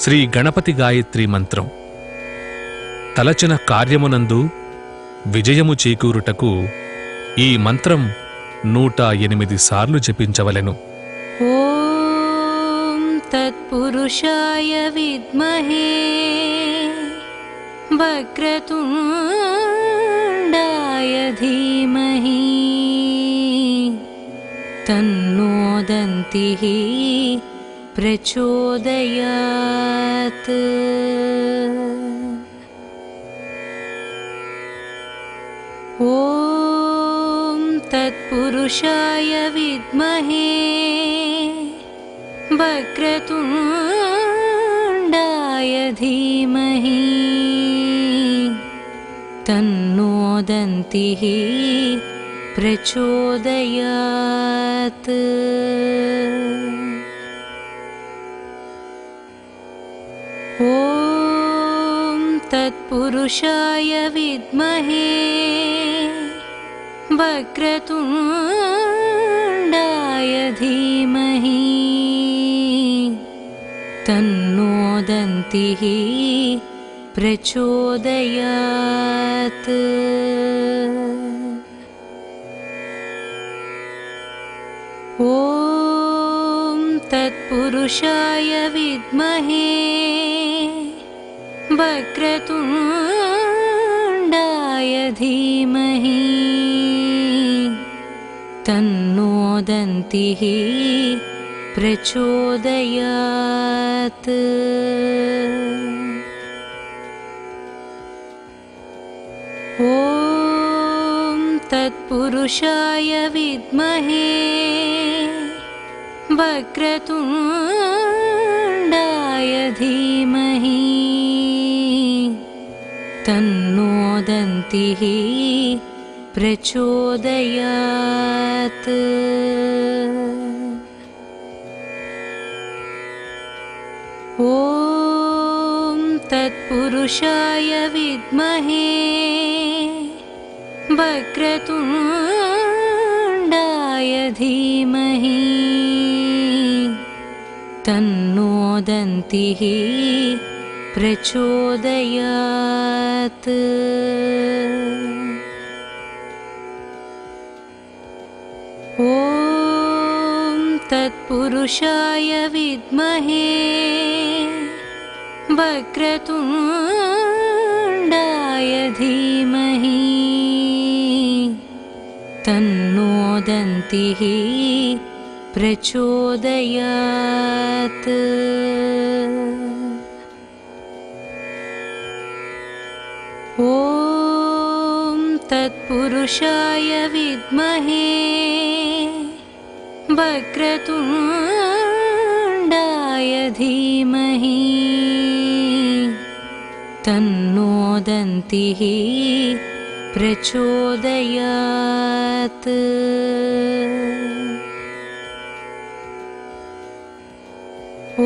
శ్రీ గణపతి గాయత్రి మంత్రం తలచిన కార్యమునందు విజయము చేకూరుటకు ఈ మంత్రం 108 సార్లు జపించవలెను. ఓం తత్పురుషాయ విద్మహే వక్రతుండాయ ధీమహి తన్నో దంతిః ప్రచోదయాత్. ఓం తత్పురుషాయ విద్మహే వక్రతుండాయ ధీమహి తన్నో దంతిః ప్రచోదయాత్. ఓం తత్పురుషాయ విద్మహే వక్రతుండాయ ధీమహి తన్నో దంతిః ప్రచోదయాత్. ఓం తత్పురుషాయ విద్మహే వక్రతుండాయ ధీమహి తన్నో దంతిః ప్రచోదయాత్. ఓం తత్పురుషాయ విద్మహే వక్రతుండాయ ధీమహి తన్నో దంతిః ప్రచోదయాత్. ఓం తత్పురుషాయ విద్మహే వక్రతుండాయ ధీమహి తన్నో దంతిః ప్రచోదయాత్. ఓం తత్పురుషాయ విద్మహే వక్రతుండాయ ధీమహి తన్నో దంతిః ప్రచోదయాత్. ఓం తత్పురుషాయ విద్మహే వక్రతుండాయ ధీమహి తన్నో దంతిః ప్రచోదయాత్.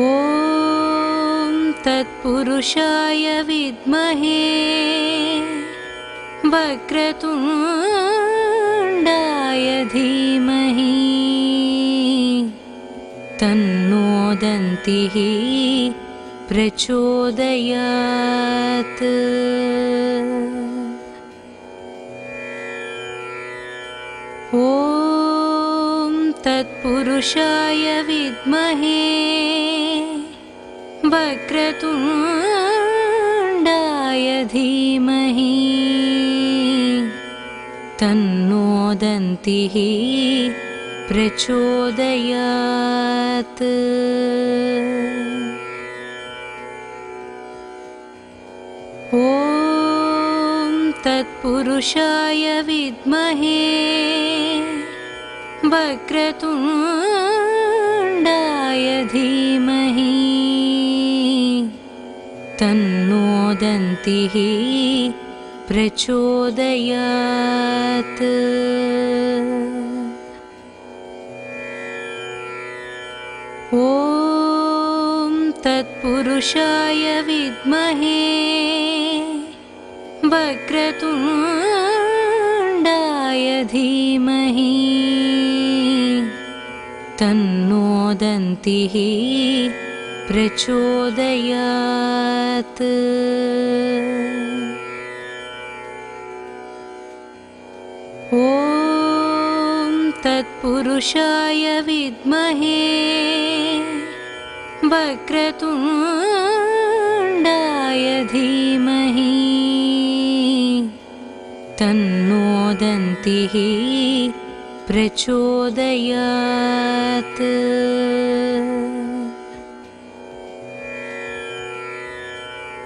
ఓం తత్పురుషాయ విద్మహే వక్రతుండాయ ధీమహి తన్నో దంతిః ప్రచోదయాత్. ఓం తత్పురుషాయ విద్మహే వక్రతుండాయ ధీమహి తన్నో దంతిః ప్రచోదయాత్. ఓం తత్పురుషాయ విద్మహే వక్రతుండాయ ధీమహి తన్నో దంతిః ప్రచోదయాత్. ఓం తత్పురుషాయ విద్మహే వక్రతుండాయ ధీమహి తన్నో దంతిః प्रचोदयात्। ॐ तत्पुरुषाय विद्महे वक्रतुण्डाय धीमहि तन्नो दन्तिः प्रचोदयात्।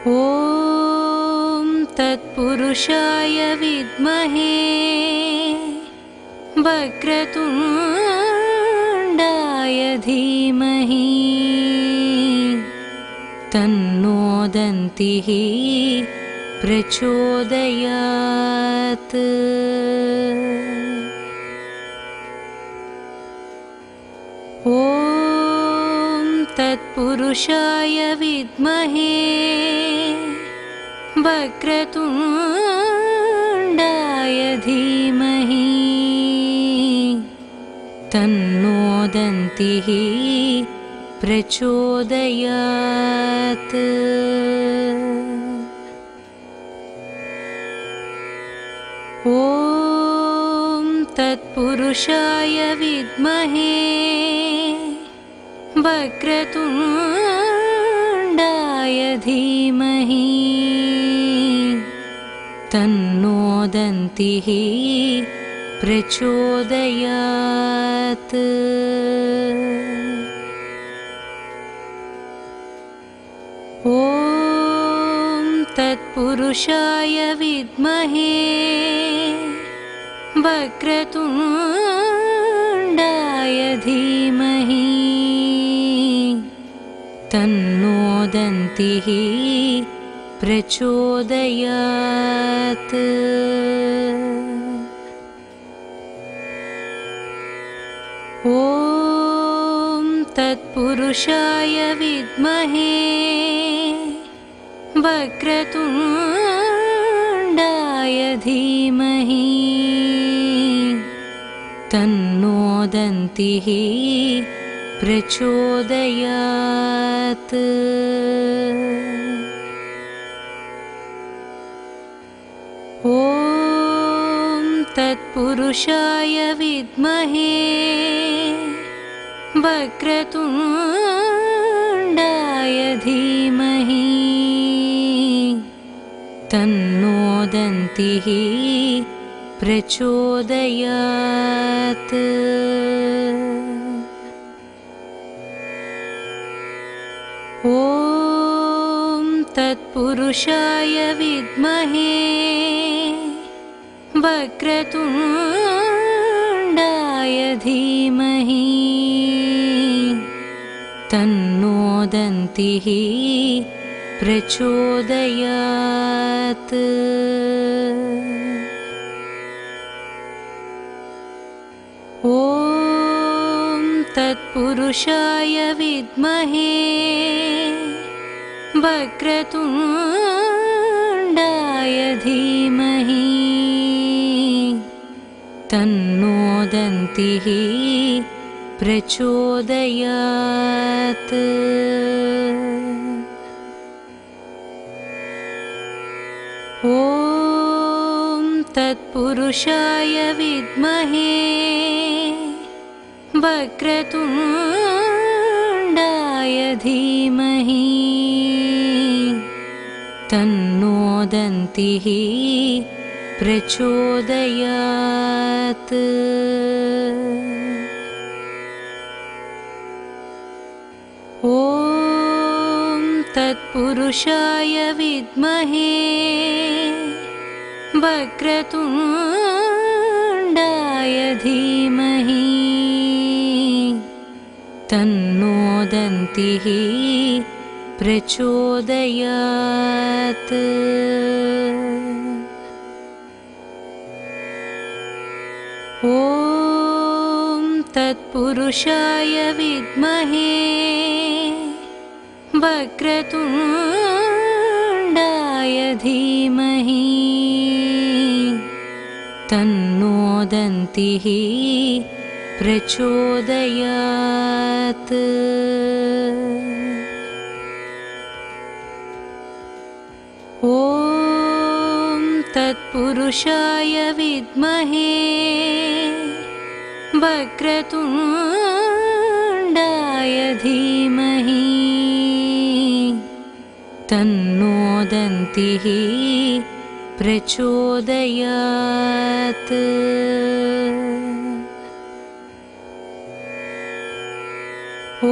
ॐ तत्पुरुषाय विद्महे वक्रतुण्डाय धीमहि तन्नो दन्तिः प्रचोदयात्। ॐ तत्पुरुषाय विद्महे वक्रतुण्डाय धीमहि तन्नो दन्तिः प्रचोदयात्। ॐ तत्पुरुषाय विद्महे वक्रतुण्डाय धीमहि तन्नो दन्तिः प्रचोदयात्। ॐ तत्पुरुषाय विद्महे वक्रतुण्डाय धीमहि तन्नो दन्तिः प्रचोदयात्। ॐ तत्पुरुषाय विद्महे वक्रतुण्डाय धीमहि तन्नो दन्तिः प्रचोदयात्। ॐ तत्पुरुषाय विद्महे वक्रतुण्डाय धीमहि तन्नो दन्तिः प्रचोदयात्। ॐ तत्पुरुषाय विद्महे वक्रतुण्डाय धीमहि तन्नो दन्तिः प्रचोदयात्। ॐ तत्पुरुषाय विद्महे वक्रतुण्डाय धीमहि तन्नो दन्तिः प्रचोदयात्। ॐ तत्पुरुषाय विद्महे वक्रतुण्डाय धीमहि तन्नो दन्तिः प्रचोदयात्। ॐ तत्पुरुषाय विद्महे वक्रतुण्डाय धीमहि तन्नो दन्तिः प्रचोदयात्। ॐ तत्पुरुषाय विद्महे वक्रतुण्डाय धीमहि तन्नो दन्तिः प्रचोदयात्। ॐ तत्पुरुषाय विद्महे वक्रतुण्डाय धीमहि तन्नो दन्तिः प्रचोदयात्।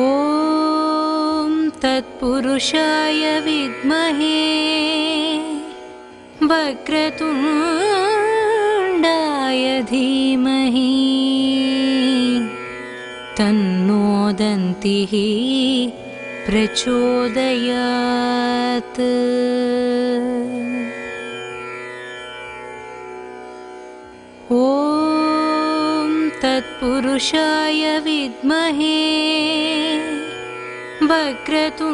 ॐ तत्पुरुषाय विद्महे वक्रतुण्डाय धीमहि तन्नो दन्तिः प्रचोदयात्। ॐ तत्पुरुषाय विद्महे वक्रतुण्डाय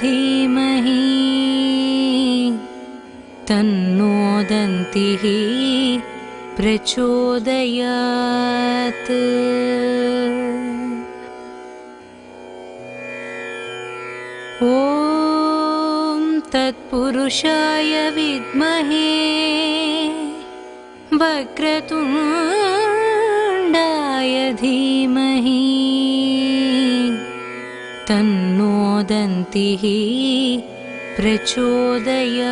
धीमहि तन्नो दन्तिः प्रचोदयात्। ॐ तत्पुरुषाय विद्महे वक्रतुण्डाय धीमहि तन्नो दन्तिः प्रचोदयात्।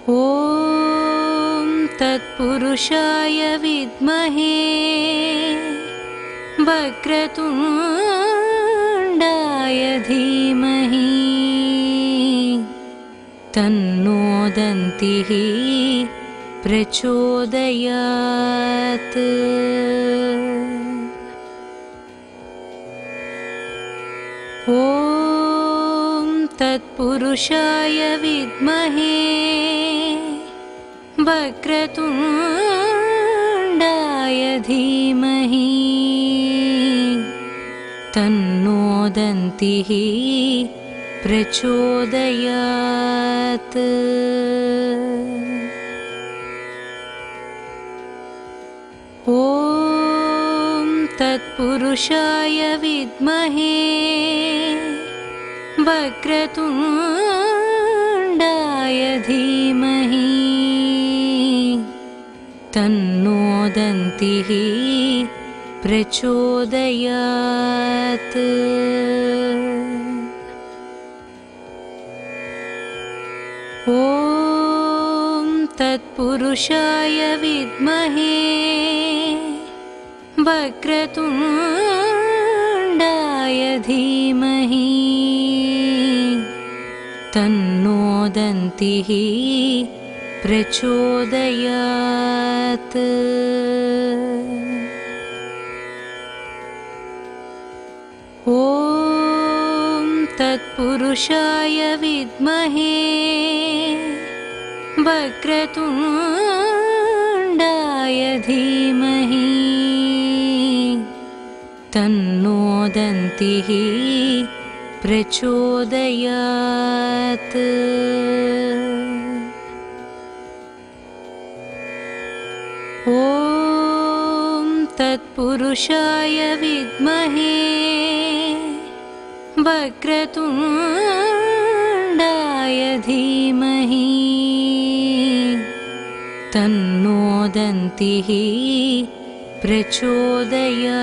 ॐ तत्पुरुषाय विद्महे वक्रतुण्डाय धीमहि तन्नो दन्तिः प्रचोदयात्। ॐ तत्पुरुषाय विद्महे वक्रतुण्डाय धीमहि तन्नो दन्तिः प्रचोदयात्। ॐ तत्पुरुषाय विद्महे वक्रतुण्डाय धीमहि तन्नो दन्तिः प्रचोदयात्। ॐ तत्पुरुषाय विद्महे वक्रतुण्डाय धीमहि तन्नो दन्तिः प्रचोदयात्। ॐ तत्पुरुषाय विद्महे वक्रतुण्डाय धीमहि तन्नो दन्तिः प्रचोदयात्। ॐ तत्पुरुषाय विद्महे वक्रतुण्डाय धीमहि तन्नो दन्तिः प्रचोदयात्।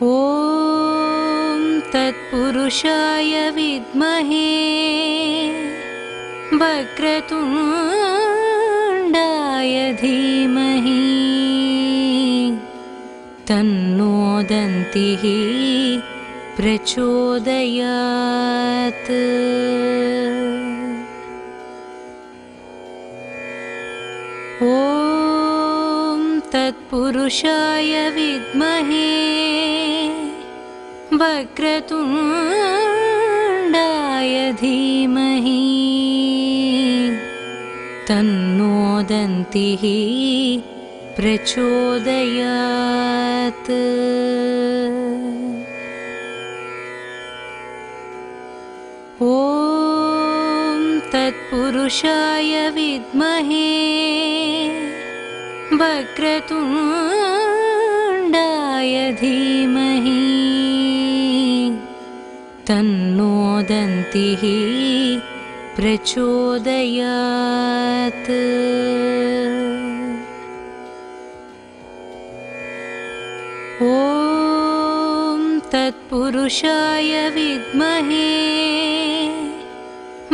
ॐ तत्पुरुषाय विद्महे वक्रतुण्डाय धीमहि तन्नो दन्तिः प्रचोदयात्। ॐ तत्पुरुषाय विद्महे वक्रतुण्डाय धीमहि तन्नो दन्तिः प्रचोदयात्। ॐ तत्पुरुषाय तत्पुरुषाय विद्महे वक्रतुण्डाय धीमहि तन्नो दन्तिः प्रचोदयात्। ॐ तत्पुरुषाय विद्महे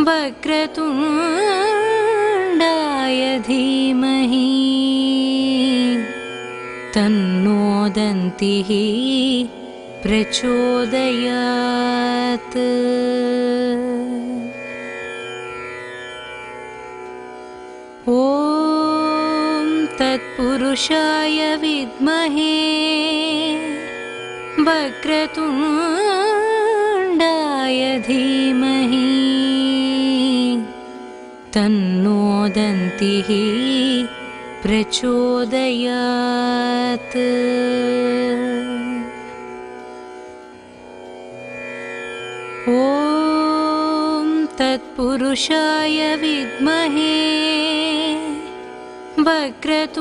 वक्रतुण्डाय धीमहि तन्नो दन्तिः प्रचोदयात्। ॐ तत्पुरुषाय विद्महे वक्रतुण्डाय धीमहि तन्नो दन्तिः प्रचोदयात्। ॐ तत्पुरुषाय विद्महे वक्रतुण्डाय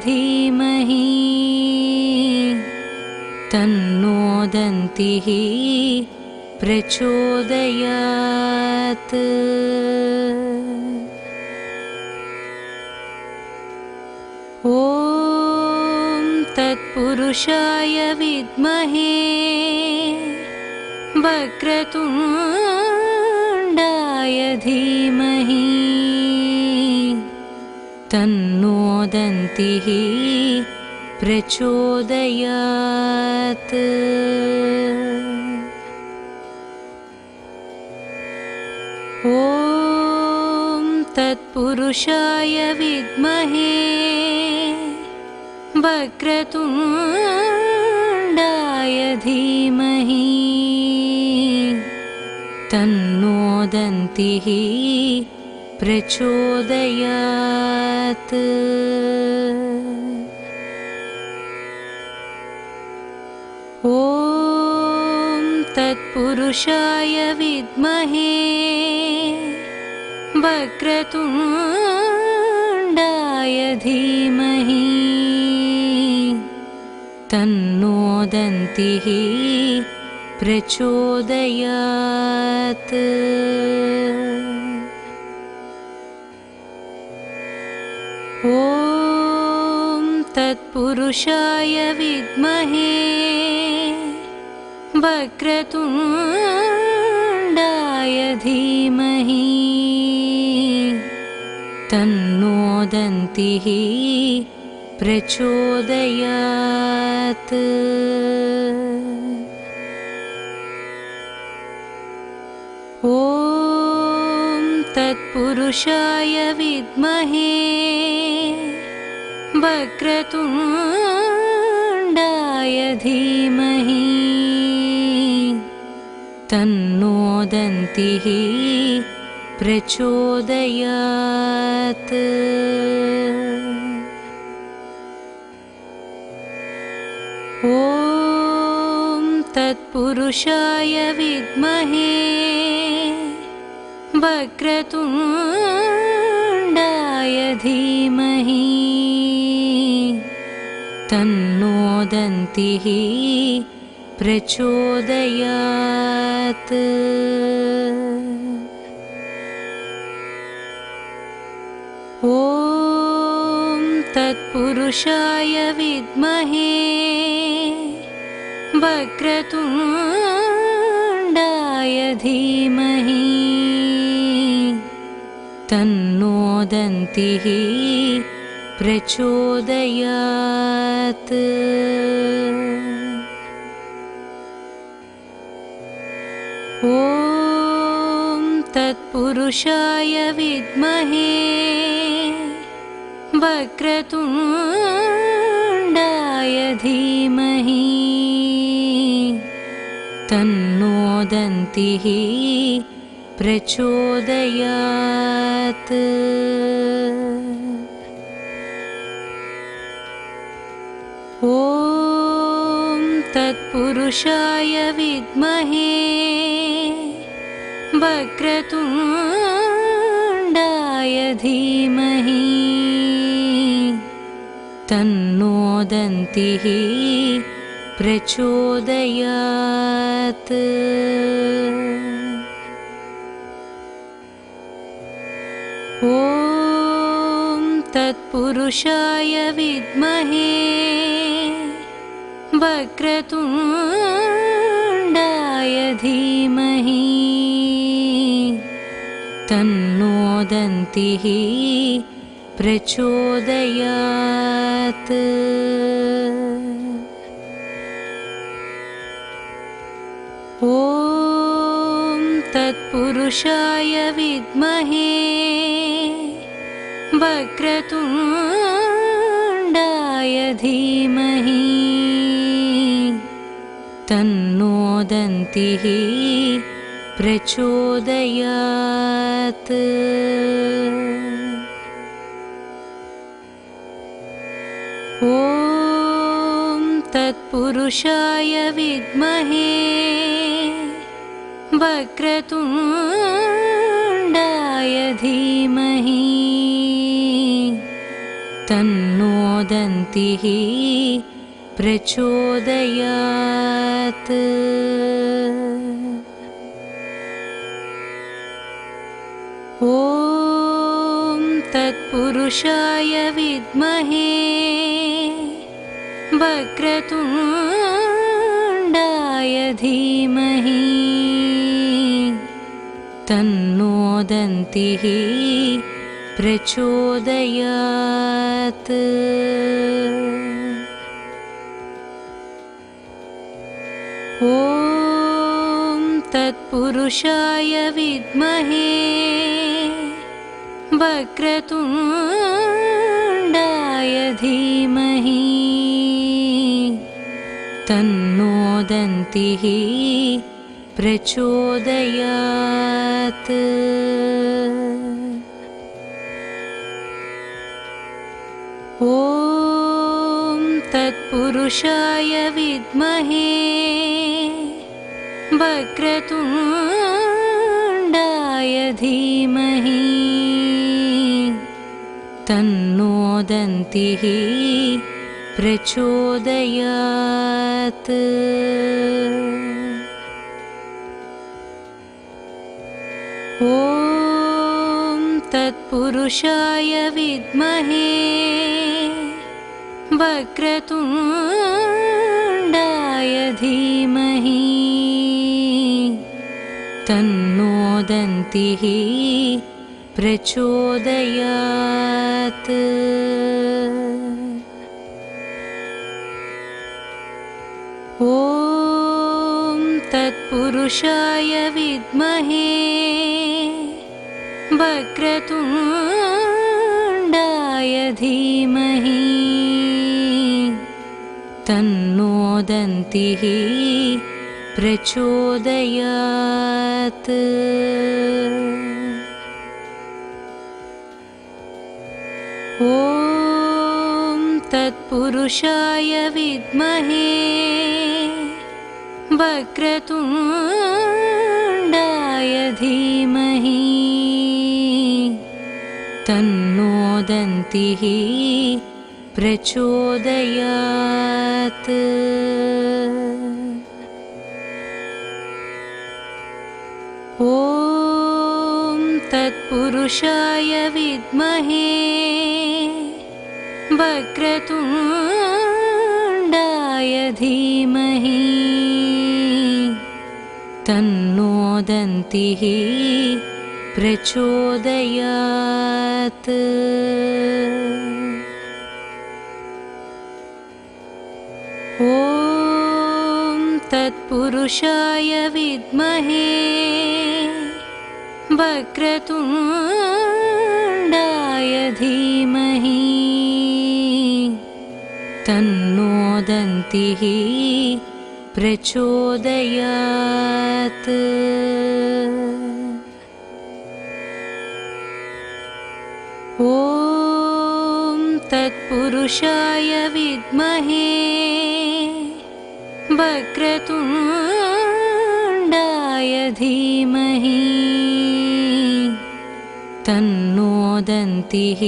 धीमहि तन्नो दन्तिः प्रचोदयात्। ॐ तत्पुरुषाय विद्महे वक्रतुण्डाय धीमहि तन्नो दन्तिः प्रचोदयात्। ॐ तत्पुरुषाय विद्महे वक्रतुण्डाय धीमहि तन्नो दन्तिः प्रचोदयात्। ॐ तत्पुरुषाय विद्महे वक्रतुण्डाय धीमहि तन्नो दन्तिः प्रचोदयात्। ॐ तत्पुरुषाय विद्महे वक्रतुण्डाय धीमहि तन्नो दन्तिः प्रचोदयात्। ॐ तत्पुरुषाय विद्महे वक्रतुण्डाय धीमहि तन्नो दन्तिः प्रचोदयात्। ॐ तत्पुरुषाय विद्महे वक्रतुण्डाय धीमहि तन्नो दन्तिः प्रचोदयात्। ॐ तत्पुरुषाय विद्महे वक्रतुण्डाय धीमहि तन्नो दन्तिः प्रचोदयात्। ॐ तत्पुरुषाय विद्महे वक्रतुण्डाय धीमहि तन्नो दन्तिः प्रचोदयात्। ॐ तत्पुरुषाय विद्महे वक्रतुण्डाय धीमहि तन्नो दन्तिः प्रचोदयात्। ॐ तत्पुरुषाय विद्महे वक्रतुण्डाय धीमहि तन्नो दन्तिः प्रचोदयात्। ॐ तत्पुरुषाय विद्महे वक्रतुण्डाय धीमहि तन्नो दन्तिः प्रचोदयात्। ॐ तत्पुरुषाय विद्महे वक्रतुण्डाय धीमहि तन्नो दन्तिः प्रचोदयात्। ॐ तत्पुरुषाय विद्महे वक्रतुण्डाय धीमहि तन्नो दन्तिः प्रचोदयात्। ॐ तत्पुरुषाय विद्महे वक्रतुण्डाय धीमहि तन्नो दन्तिः प्रचोदयात्। ॐ तत्पुरुषाय विद्महे वक्रतुण्डाय धीमहि तन्नो दन्तिः प्रचोदयात्। ॐ तत्पुरुषाय विद्महे वक्रतुण्डाय धीमहि तन्नो दन्तिः प्रचोदयात्। ॐ तत्पुरुषाय विद्महे वक्रतुण्डाय धीमहि तन्नो दन्तिः प्रचोदयात्। ॐ तत्पुरुषाय विद्महे वक्रतुण्डाय धीमहि तन्नो दन्तिः प्रचोदयात्। ॐ तत्पुरुषाय विद्महे वक्रतुण्डाय धीमहि तन्नो दन्तिः प्रचोदयात्। ॐ तत्पुरुषाय विद्महे, वक्रतुण्डाय धीमहि, तन्नो दन्तिः प्रचोदयात्। ॐ तत्पुरुषाय विद्महे, वक्रतुण्डाय धीमहि तन्नो दन्तिः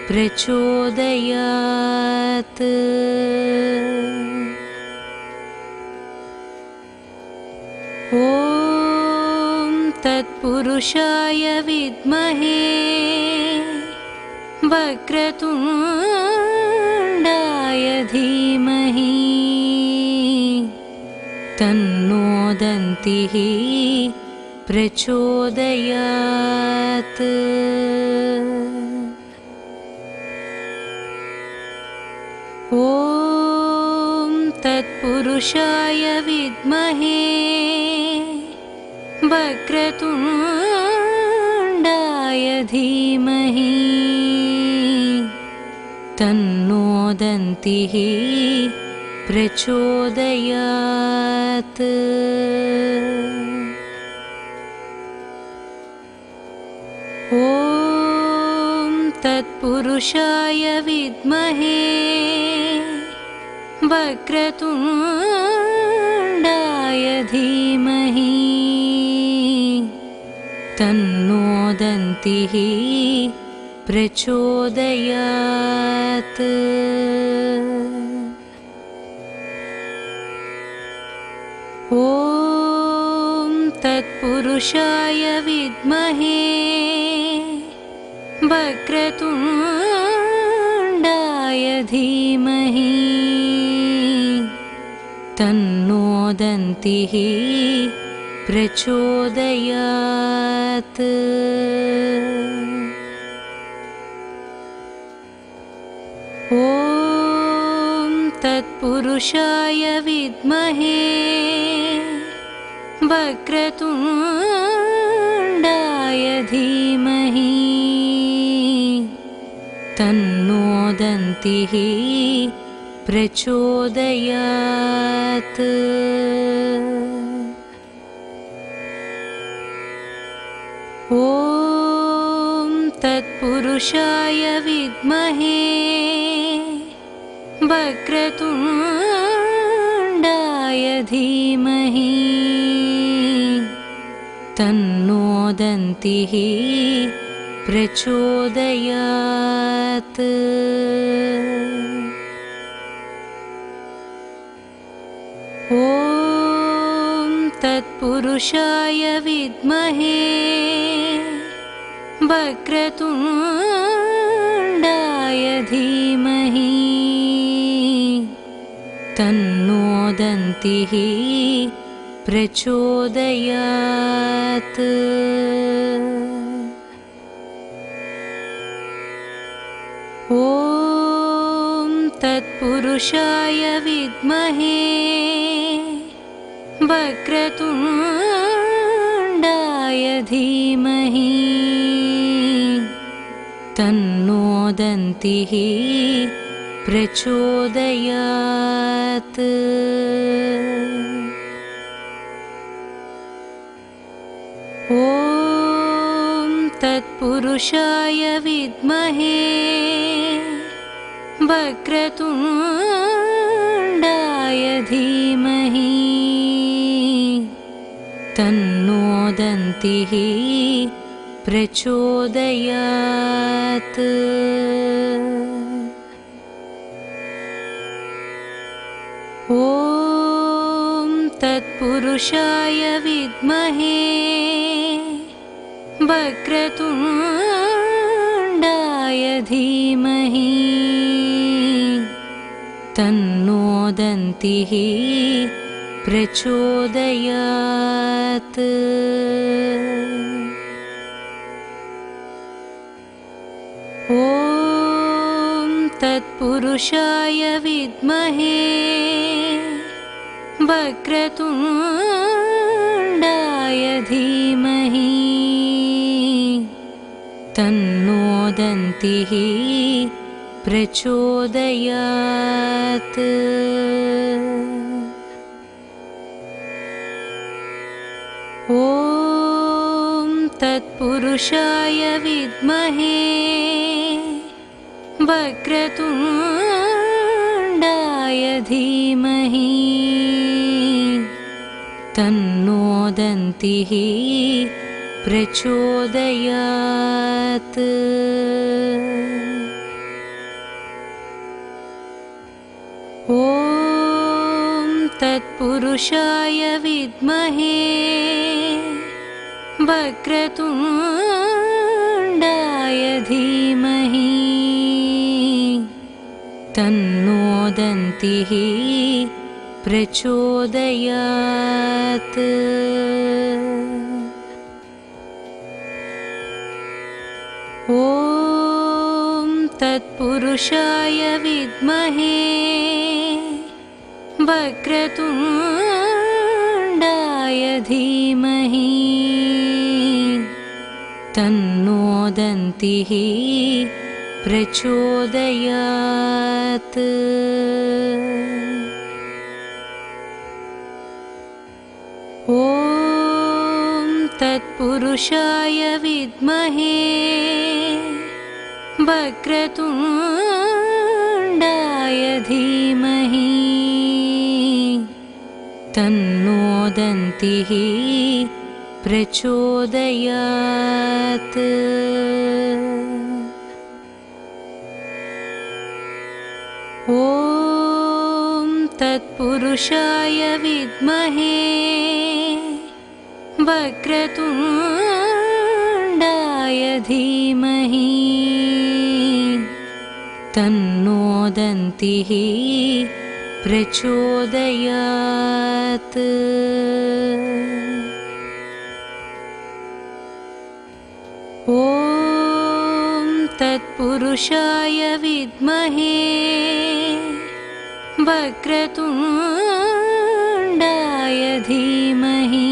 प्रचोदयात्। ॐ तत्पुरुषाय विद्महे वक्रतुण्डाय धीमहि तन्नो दन्तिः प्रचोदयात्। ॐ तत्पुरुषाय विद्महे वक्रतुण्डाय धीमहि तन्नो दन्तिः प्रचोदयात्। ॐ तत्पुरुषाय विद्महे वक्रतुण्डाय धीमहि तन्नो दन्तिः प्रचोदयात्। ॐ तत्पुरुषाय विद्महे वक्रतुण्डाय धीमहि तन्नो दन्तिः प्रचोदयात्। ॐ तत्पुरुषाय विद्महे वक्रतुण्डाय धीमहि तन्नो दन्तिः प्रचोदयात्। ॐ तत्पुरुषाय विद्महे वक्रतुण्डाय धीमहि तन्नो दन्तिः प्रचोदयात्। ॐ तत्पुरुषाय विद्महे वक्रतुण्डाय धीमहि तन्नो दन्तिः प्रचोदयात्। ॐ तत्पुरुषाय विद्महे वक्रतुण्डाय धीमहि तन्नो दन्तिः प्रचोदयात्। ॐ तत्पुरुषाय विद्महे वक्रतुण्डाय धीमहि तन्नो दन्तिः प्रचोदयात्। ॐ तत्पुरुषाय विद्महे वक्रतुण्डाय धीमहि तन्नो दन्तिः प्रचोदयात्। ॐ तत्पुरुषाय विद्महे वक्रतुण्डाय धीमहि तन्नो दन्तिः प्रचोदयात्। ॐ तत्पुरुषाय विद्महे वक्रतुण्डाय धीमहि तन्नो दन्तिः प्रचोदयात्। ॐ तत्पुरुषाय विद्महे वक्रतुण्डाय धीमहि तन्नो दन्तिः प्रचोदयात्। ॐ तत्पुरुषाय विद्महे वक्रतुण्डाय धीमहि तन्नो दन्तिः प्रचोदयात्। ॐ तत्पुरुषाय विद्महे वक्रतुण्डाय धीमहि तन्नो दन्तिः प्रचोदयात्। ॐ तत्पुरुषाय विद्महे वक्रतुण्डाय धीमहि तन्नो दन्तिः प्रचोदयात्। ॐ तत्पुरुषाय विद्महे वक्रतुण्डाय धीमहि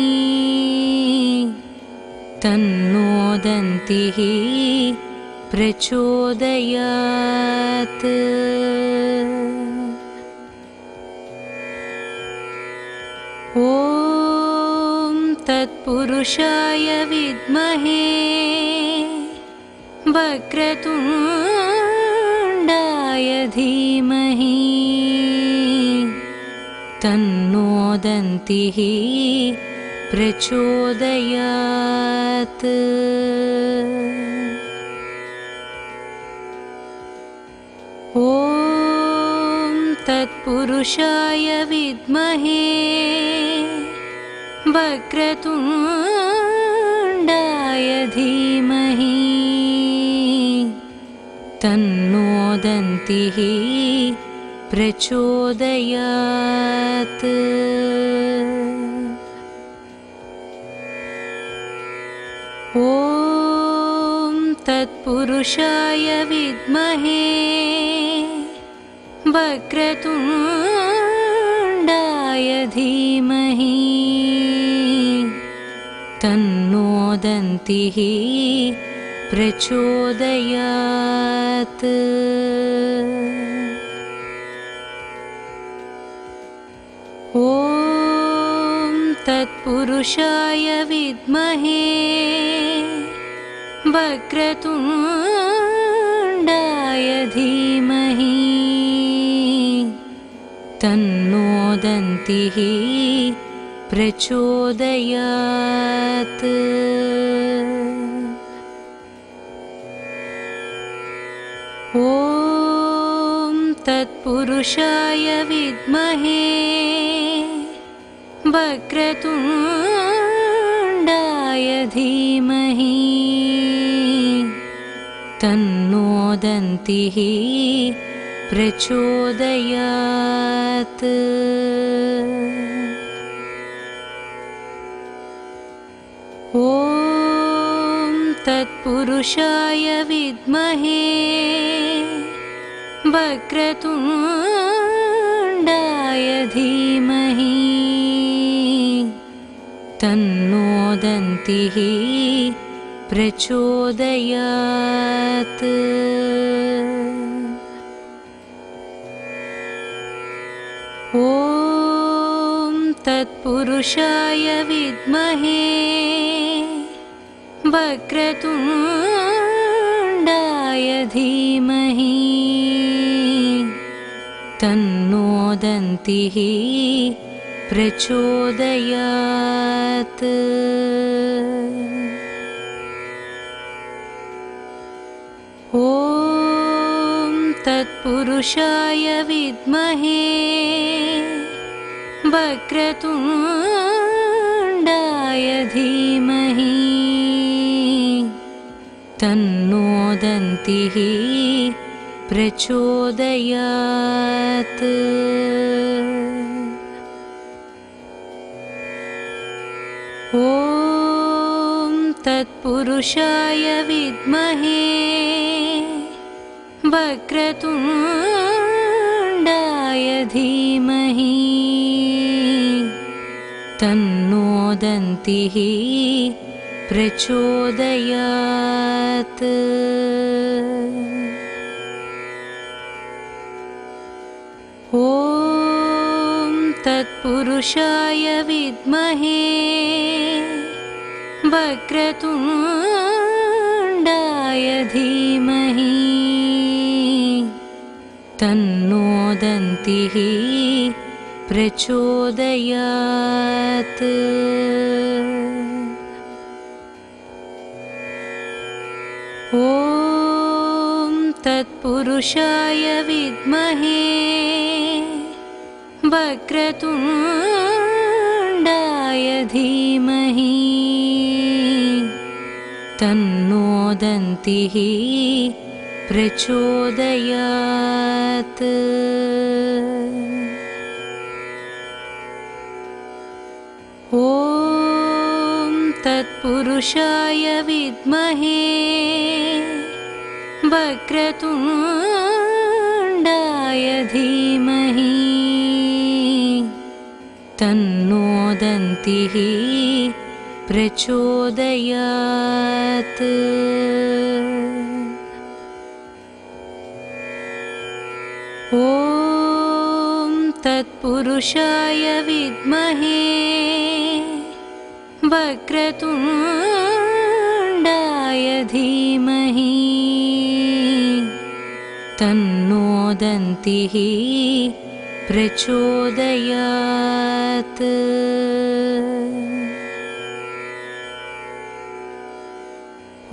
तन्नो दन्तिः प्रचोदयात्। ॐ तत्पुरुषाय विद्महे वक्रतुण्डाय धीमहि तन्नो दन्तिः प्रचोदयात्। ॐ तत्पुरुषाय विद्महे वक्रतुण्डाय धीमहि तन्नो दन्तिः प्रचोदयात्। ॐ तत्पुरुषाय विद्महे वक्रतुण्डाय धीमहि तन्नो दन्तिः प्रचोदयात्। ॐ तत्पुरुषाय विद्महे वक्रतुण्डाय धीमहि तन्नो दन्तिः प्रचोदयात्। ॐ तत्पुरुषाय विद्महे वक्रतुण्डाय धीमहि तन्नो दन्तिः प्रचोदयात्। ॐ तत्पुरुषाय विद्महे वक्रतुण्डाय धीमहि तन्नो दन्तिः प्रचोदयात्। ॐ तत्पुरुषाय विद्महे वक्रतुण्डाय धीमहि तन्नो दन्तिः प्रचोदयात्। ॐ तत्पुरुषाय विद्महे वक्रतुण्डाय धीमहि तन्नो दन्तिः प्रचोदयात्। ॐ तत्पुरुषाय विद्महे वक्रतुण्डाय धीमहि तन्नो दन्तिः प्रचोदयात्। ॐ तत्पुरुषाय विद्महे वक्रतुण्डाय धीमहि तन्नो दन्तिः प्रचोदयात्। ॐ तत्पुरुषाय विद्महे वक्रतुण्डाय धीमहि तन्नो दन्तिः प्रचोदयात्। ॐ तत्पुरुषाय विद्महे वक्रतुण्डाय धीमहि तन्नो दन्तिः प्रचोदयात्। ॐ तत्पुरुषाय विद्महे वक्रतुण्डाय धीमहि तन्नो दन्तिः प्रचोदयात्।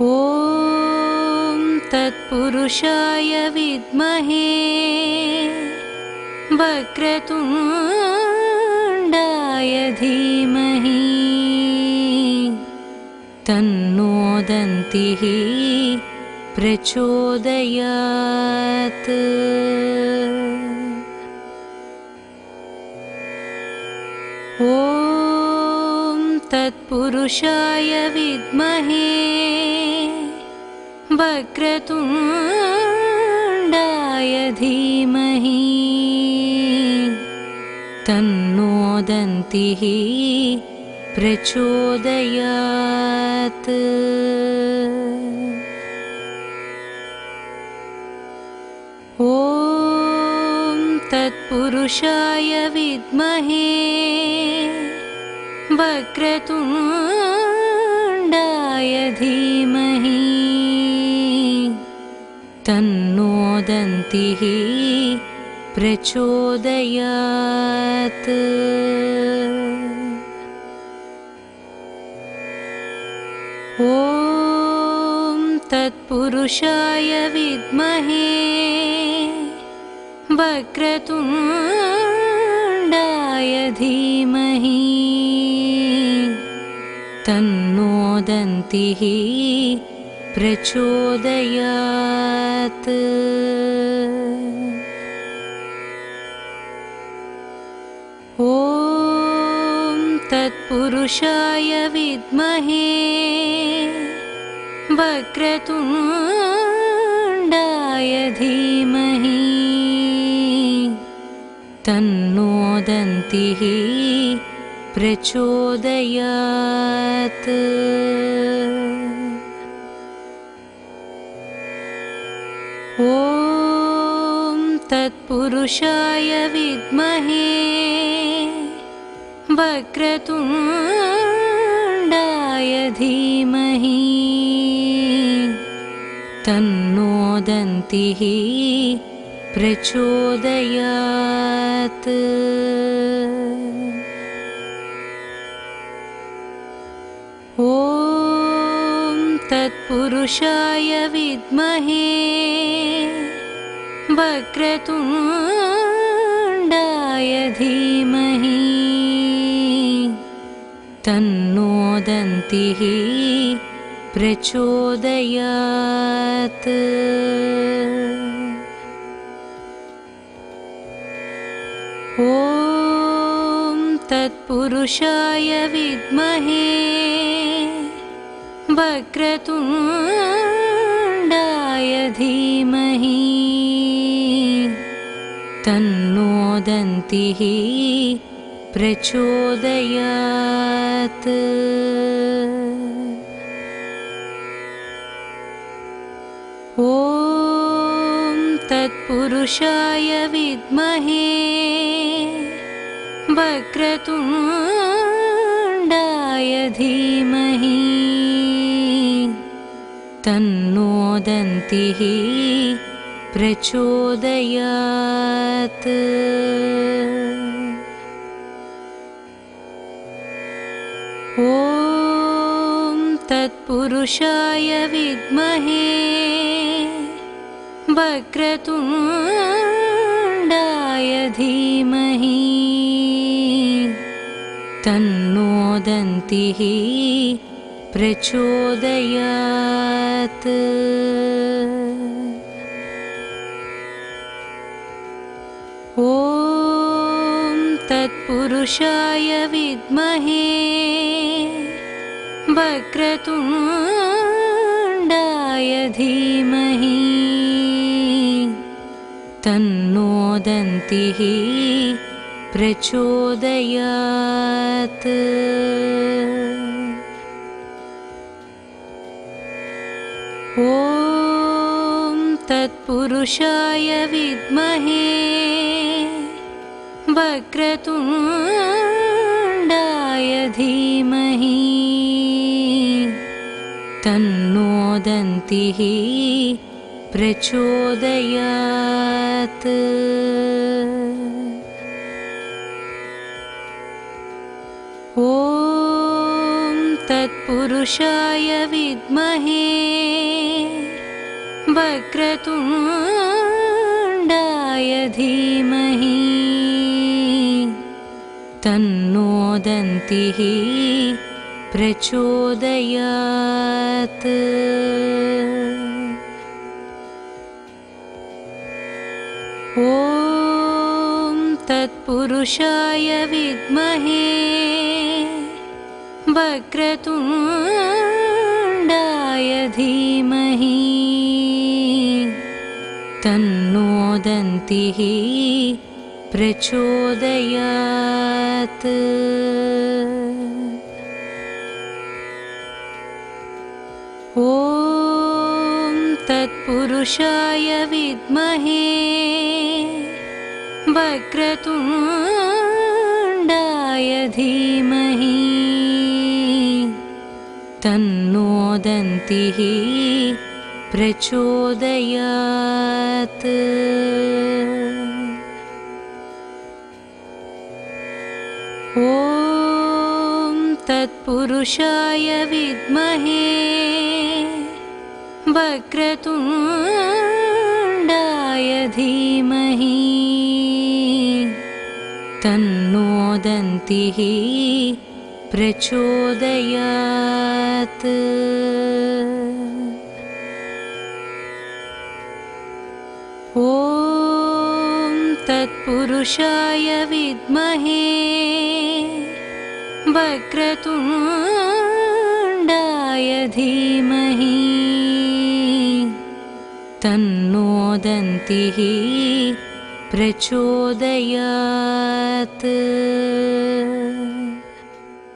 ॐ तत्पुरुषाय विद्महे वक्रतुण्डाय धीमहि तन्नो दन्तिः प्रचोदयात्। ॐ तत्पुरुषाय विद्महे वक्रतुण्डाय धीमहि तन्नो दन्तिः प्रचोदयात्। ॐ तत्पुरुषाय विद्महे वक्रतुण्डाय धीमहि तन्नो दन्तिः प्रचोदयात्। ॐ तत्पुरुषाय विद्महे वक्रतुण्डाय धीमहि तन्नो दन्तिः प्रचोदयात्। ॐ तत्पुरुषाय विद्महे वक्रतुण्डाय धीमहि तन्नो दन्तिः प्रचोदयात्। ॐ तत्पुरुषाय विद्महे वक्रतुण्डाय धीमहि तन्नो दन्तिः प्रचोदयात्। ॐ तत्पुरुषाय विद्महे वक्रतुण्डाय धीमहि तन्नो दन्तिः प्रचोदयात्। ॐ तत्पुरुषाय विद्महे वक्रतुण्डाय धीमहि तन्नो दन्तिः प्रचोदयात्। ॐ तत्पुरुषाय विद्महे वक्रतुण्डाय धीमहि तन्नो दन्तिः प्रचोदयात्। ॐ तत्पुरुषाय विद्महे वक्रतुण्डाय धीमहि तन्नो दन्तिः प्रचोदयात्। ॐ तत्पुरुषाय विद्महे वक्रतुण्डाय धीमहि तन्नो दन्तिः प्रचोदयात्। ॐ तत्पुरुषाय विद्महे वक्रतुण्डाय धीमहि तन्नो दन्तिः प्रचोदयात्। ॐ तत्पुरुषाय विद्महे वक्रतुण्डाय धीमहि तन्नो दन्तिः प्रचोदयात्। ॐ तत्पुरुषाय विद्महे वक्रतुण्डाय धीमहि तन्नो दन्तिः प्रचोदयात्। ॐ तत्पुरुषाय विद्महे वक्रतुण्डाय धीमहि तन्नो दन्तिः प्रचोदयात्। ॐ तत्पुरुषाय विद्महे वक्रतुण्डाय धीमहि तन्नो दन्तिः प्रचोदयात्। ॐ तत्पुरुषाय विद्महे वक्रतुण्डाय धीमहि तन्नो दन्तिः प्रचोदयात्।